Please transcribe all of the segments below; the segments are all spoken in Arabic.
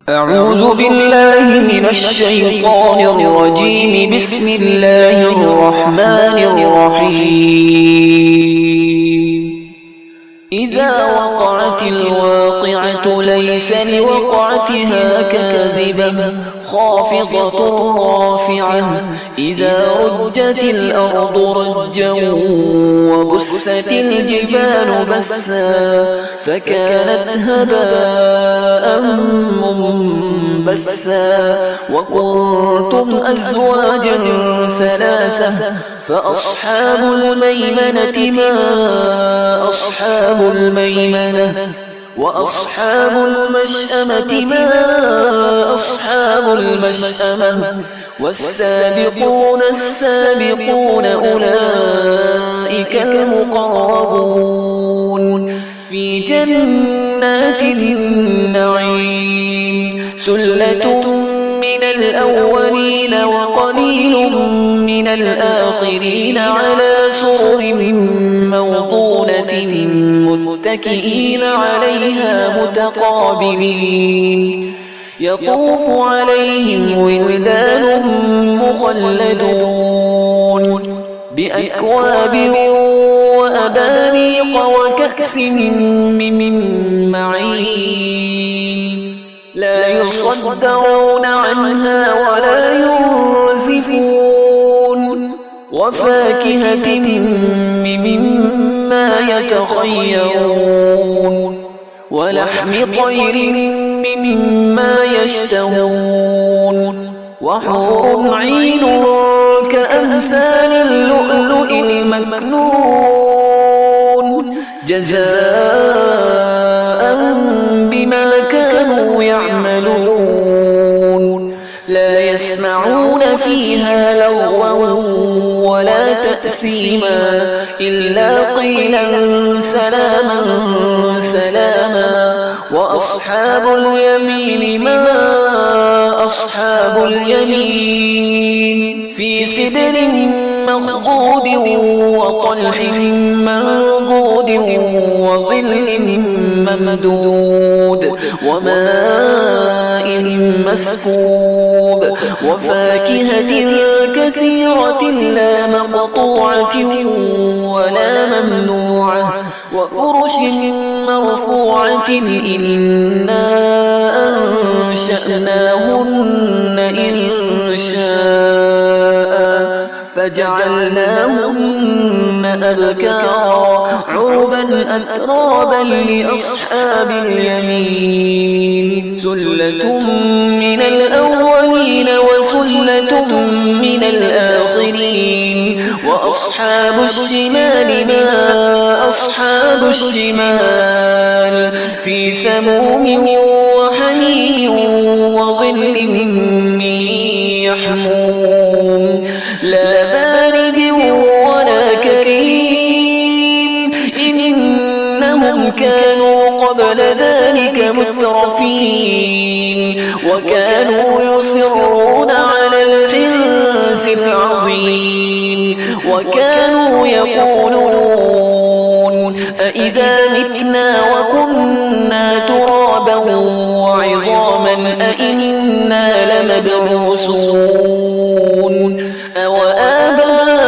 أعوذ بالله من الشيطان الرجيم. بسم الله الرحمن الرحيم. إذا وقعت الواقعة ليس لوقعتها كاذبة خافضة رافعة إذا رجت الأرض رجا وبست الجبال بسا فكانت هباء منبسا وكنتم أزواجا ثلاثة فأصحاب الميمنة ما أصحاب الميمنة وأصحاب المشأمة ما أصحاب المشأمة والسابقون السابقون أولئك المقربون في جنات النعيم. سلة من الأولين وقليل من الآخرين على سرر موضونة متكئين عليها متقابلين يطوف عليهم ولدان مخلدون بأكواب وأباريق وكأس من معين لا يصدعون عنها ولا ينزفون وفاكهة مما يتخيرون ولحم طير مما يشتهون وحور عين كأمثال اللؤلؤ المكنون جزاء بما كانوا يعملون. لا يسمعون فيها لغوا ولا تأثيما إلا قيلا سلاما سلاما. وأصحاب اليمين ما أصحاب اليمين في سدر مخضود وطلح منضود وظل ممدود وماء مسكوب وفاكهة كثيرة لا مقطوعة ولا ممنوعة وفرش مرفوعة إنا أنشأناهن إنشاء فجعلناهن أبكارا عربا أترابا لأصحاب اليمين. سلة من الأولين وسلة من الآخرين. وأصحاب الشمال ما أصحاب الشمال في سموم وحميم وظل من يحموم لا بارد ولا كريم إنهم كانوا قبل ذلك مترفين وكانوا يصرون على الحنث العظيم وكانوا يقولون أإذا متنا وكنا ترابا وعظاما أإنا لمبعوثون أوآباؤنا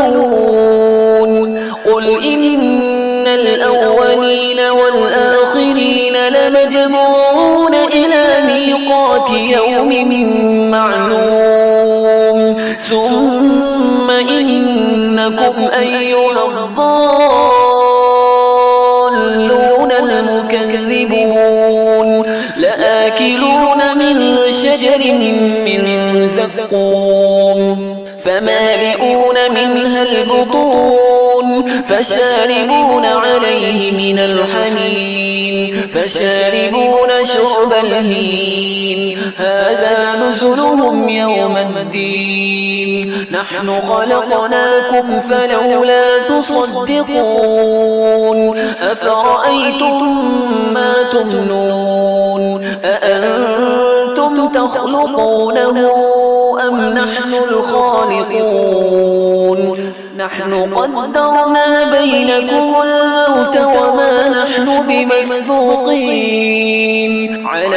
الأولون قل إن الأولين والآخرين لمجموعون إلى ميقات يوم معلوم ثم إنكم أيها الضالون المكذبون لآكلون من شجر من زقوم فمالئون منها البطون فشاربون عليه من الحميم فشاربون شرب الهيم هذا نزلهم يوم الدين نحن خلقناكم فلولا تصدقون أفرأيتم ما تمنون أأنتم تخلقونه أم نحن الخالقون نحن قدرنا بينكم الموت وما نحن بمسبوقين على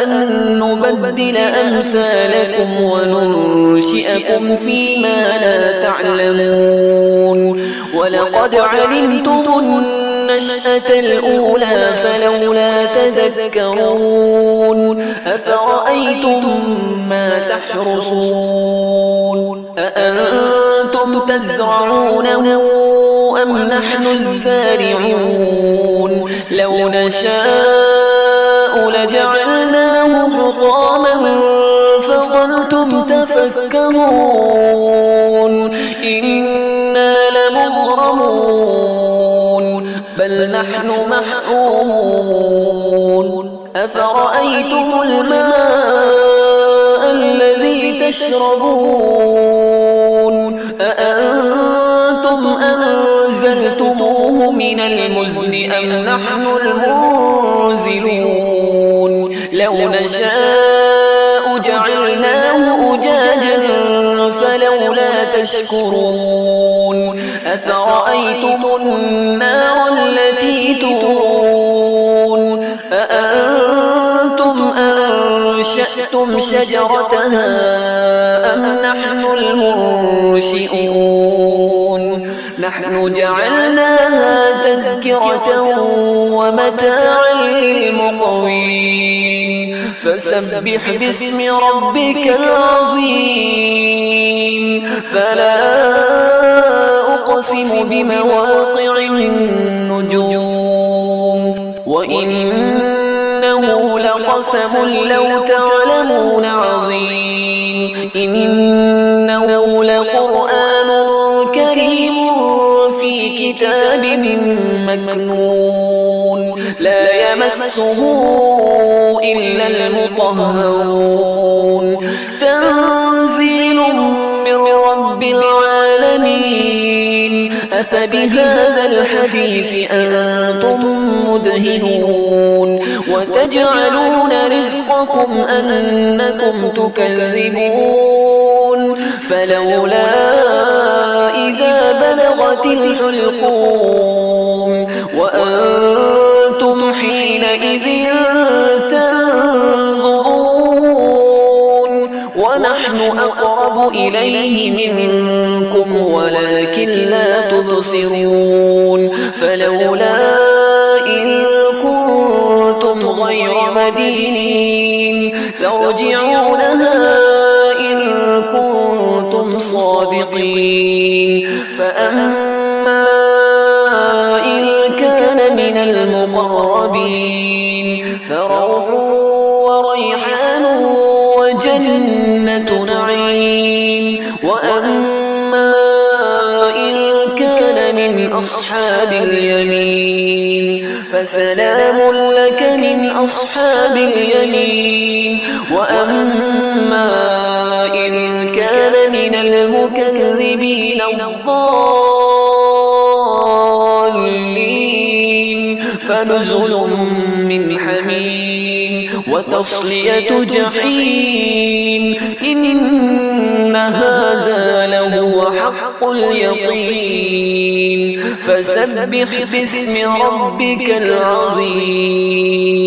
أن نبدل أمثالكم وننشئكم فيما لا تعلمون ولقد علمتم النشأة الأولى فلولا تذكرون أفرأيتم ما تحرثون أأنتم تزرعونه أم نحن الزارعون لو نشاء لجعلناه حطاما فظلتم تفكهون إنا لمغرمون بل نحن محرومون أفرأيتم الماء الذي تشربون أأنتم أنزلتموه من المزن أم نحن المنزلون لو نشاء جعلناه أجاجا فلولا تشكرون أفرأيتم النار التي تورون أأنتم أنشأتم شجرتها أم نحن المنشئون نحن جعلناها تذكرة ومتاعا للمقوين فسبح باسم ربك العظيم فلا أقسم بمواقع النجوم وإنه لقسم لو تعلمون عظيم إنه لقرآن كريم في كتاب مكنون لا يمسه إلا المطهرون تنزيل من رب العالمين أفبهذا الحديث أنتم مدهنون وتجعلون رزقكم أنكم تكذبون فلولا إذا بلغت الحلقوم وأنتم حينئذ تنظرون ونحن أقرب إليه منكم ولكن لا تبصرون فلولا إن كنتم غير مدينين ترجعونها إن كنتم صادقين فأما إن كان من المقربين فروح وريحان وجنة نعيم وأما إن كان من أصحاب اليمين فسلام لك من أصحاب اليمين وأما إن كان من المكذبين الضالين فنزل من حميم وتصلية جحيم إن هذا لهو حق اليقين فسبح باسم ربك العظيم